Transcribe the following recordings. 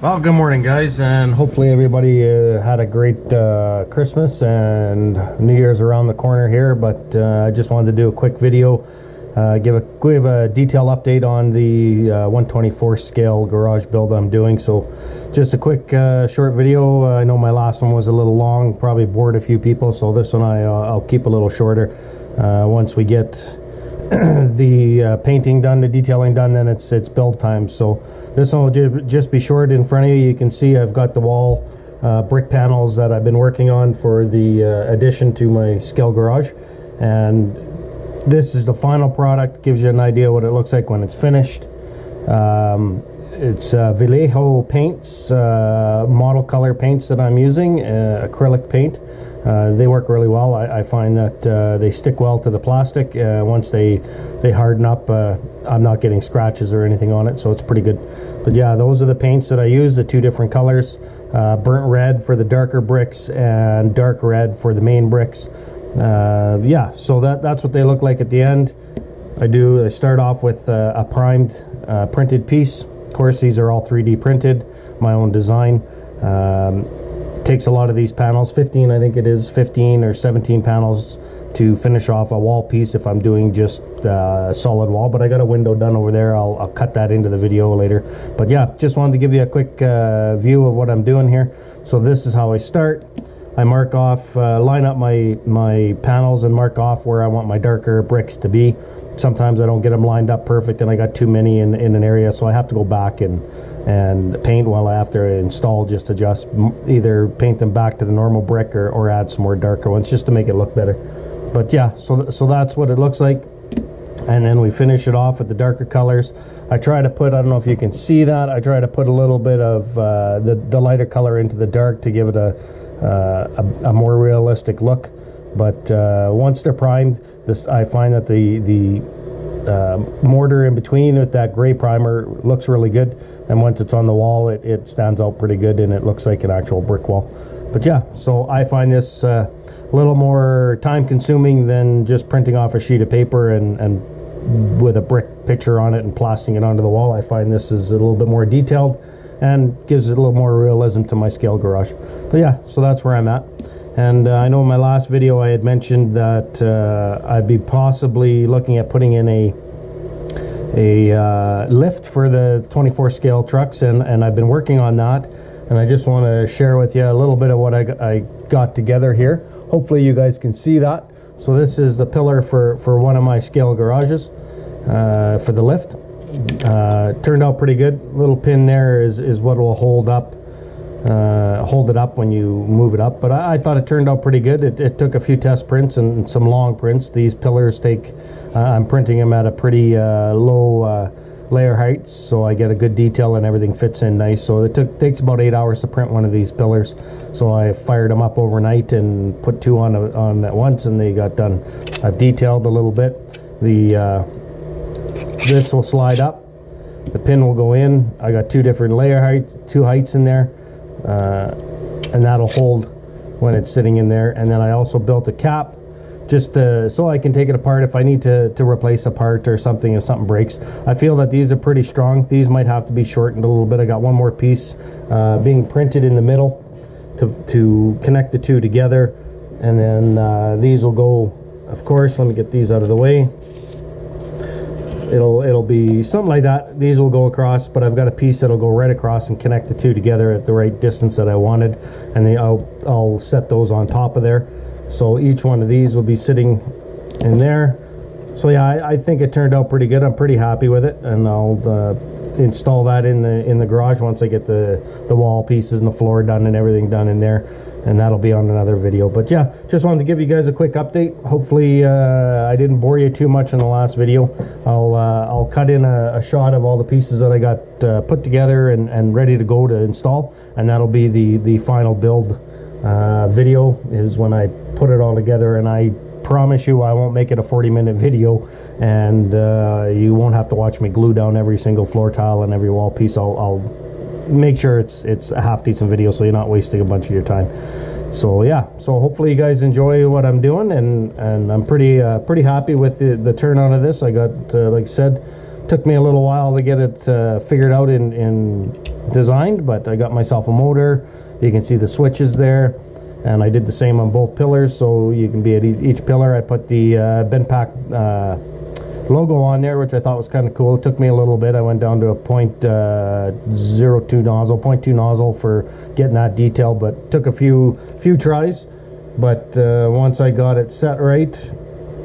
Well, good morning, guys, and hopefully everybody had a great Christmas and New Year's around the corner here. But I just wanted to do a quick video, give a detailed update on the 1/24 scale garage build I'm doing. So, just a quick short video. I know my last one was a little long, probably bored a few people. So this one I'll keep a little shorter. Once we get the painting done, the detailing done, then it's build time. So this one will just be short. In front of you, you can see I've got the wall brick panels that I've been working on for the addition to my scale garage, and this is the final product. Gives you an idea what it looks like when it's finished. It's Vallejo paints, model color paints that I'm using, acrylic paint. They work really well. I find that they stick well to the plastic. Once they harden up, I'm not getting scratches or anything on it, so it's pretty good. But yeah, those are the paints that I use, the two different colors, burnt red for the darker bricks and dark red for the main bricks. Yeah, so that's what they look like at the end. I start off with a primed printed piece. Of course, these are all 3D printed, my own design. Takes a lot of these panels, 15 I think it is, 15 or 17 panels to finish off a wall piece if I'm doing just solid wall. But I got a window done over there. I'll cut that into the video later. But yeah, just wanted to give you a quick view of what I'm doing here. So this is how I start. I mark off, line up my panels and mark off where I want my darker bricks to be. Sometimes I don't get them lined up perfect and I got too many in an area, so I have to go back and paint while I have to install, just adjust, either paint them back to the normal brick or add some more darker ones just to make it look better. But yeah, so that's what it looks like. And then we finish it off with the darker colors. I try to put, I don't know if you can see that, I try to put a little bit of the lighter color into the dark to give it a more realistic look. But once they're primed, I find that the mortar in between with that gray primer looks really good, and once it's on the wall, it stands out pretty good and it looks like an actual brick wall. But yeah, so I find this a little more time consuming than just printing off a sheet of paper and with a brick picture on it and plastering it onto the wall. I find this is a little bit more detailed and gives it a little more realism to my scale garage. But yeah, so that's where I'm at. And I know in my last video I had mentioned that I'd be possibly looking at putting in a lift for the 24 scale trucks, and I've been working on that, and I just want to share with you a little bit of what I got together here. Hopefully you guys can see that. So this is the pillar for one of my scale garages for the lift. Turned out pretty good. Little pin there is what will hold it up when you move it up, but I thought it turned out pretty good. It took a few test prints and some long prints. These pillars take, I'm printing them at a pretty low layer height, so I get a good detail and everything fits in nice. So it takes about 8 hours to print one of these pillars. So I fired them up overnight and put two on at once, and they got done. I've detailed a little bit. This will slide up, the pin will go in. I got two different layer heights, two heights in there. And that'll hold when it's sitting in there. And then I also built a cap just so I can take it apart if I need to replace a part or something, if something breaks. I feel that these are pretty strong. These might have to be shortened a little bit. I got one more piece being printed in the middle to connect the two together, and then these will go, of course, let me get these out of the way. It'll be something like that. These will go across, but I've got a piece that'll go right across and connect the two together at the right distance that I wanted, and then I'll set those on top of there. So each one of these will be sitting in there. So yeah, I think it turned out pretty good. I'm pretty happy with it, and I'll install that in the garage once I get the wall pieces and the floor done and everything done in there, and that'll be on another video. But yeah, just wanted to give you guys a quick update. Hopefully I didn't bore you too much in the last video. I'll cut in a shot of all the pieces that I got put together and ready to go to install, and that'll be the final build video, is when I put it all together. And I promise you I won't make it a 40-minute video, and you won't have to watch me glue down every single floor tile and every wall piece. I'll make sure it's a half decent video, so you're not wasting a bunch of your time. So yeah, so hopefully you guys enjoy what I'm doing, and I'm pretty happy with the turnout of this. I got like I said, Took me a little while to get it figured out in designed, but I got myself a motor. You can see the switches there, and I did the same on both pillars, so you can be at each pillar. I put the Benpak logo on there, which I thought was kind of cool. It took me a little bit. I went down to a .02 nozzle, 0.2 nozzle for getting that detail, but took a few tries. But once I got it set right,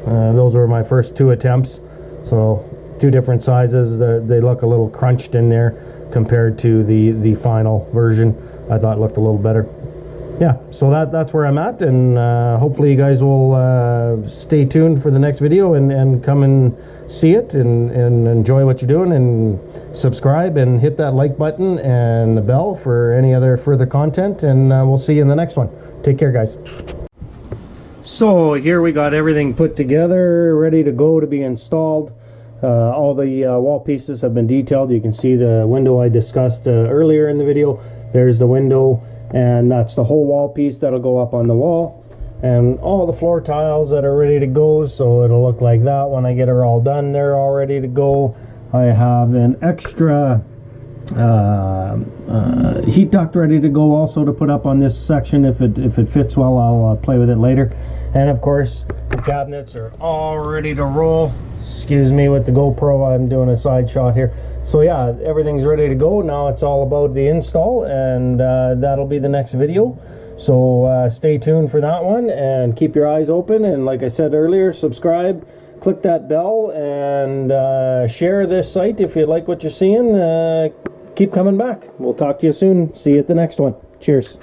those were my first 2 attempts. So 2 different sizes. They look a little crunched in there compared to the final version. I thought it looked a little better. Yeah, so that's where I'm at, and hopefully you guys will stay tuned for the next video and come and see it and enjoy what you're doing, and subscribe and hit that like button and the bell for any other further content, and we'll see you in the next one. Take care, guys. So here we got everything put together, ready to go to be installed. All the wall pieces have been detailed. You can see the window I discussed earlier in the video. There's the window, and that's the whole wall piece that'll go up on the wall, and all the floor tiles that are ready to go, so it'll look like that when I get her all done. They're all ready to go. I have an extra heat duct ready to go also to put up on this section. If it fits well, I'll play with it later. And of course the cabinets are all ready to roll. Excuse me with the GoPro, I'm doing a side shot here. So yeah, everything's ready to go. Now it's all about the install, and that'll be the next video. So stay tuned for that one, and keep your eyes open, and like I said earlier, subscribe, click that bell, and share this site if you like what you're seeing. Keep coming back. We'll talk to you soon. See you at the next one. Cheers.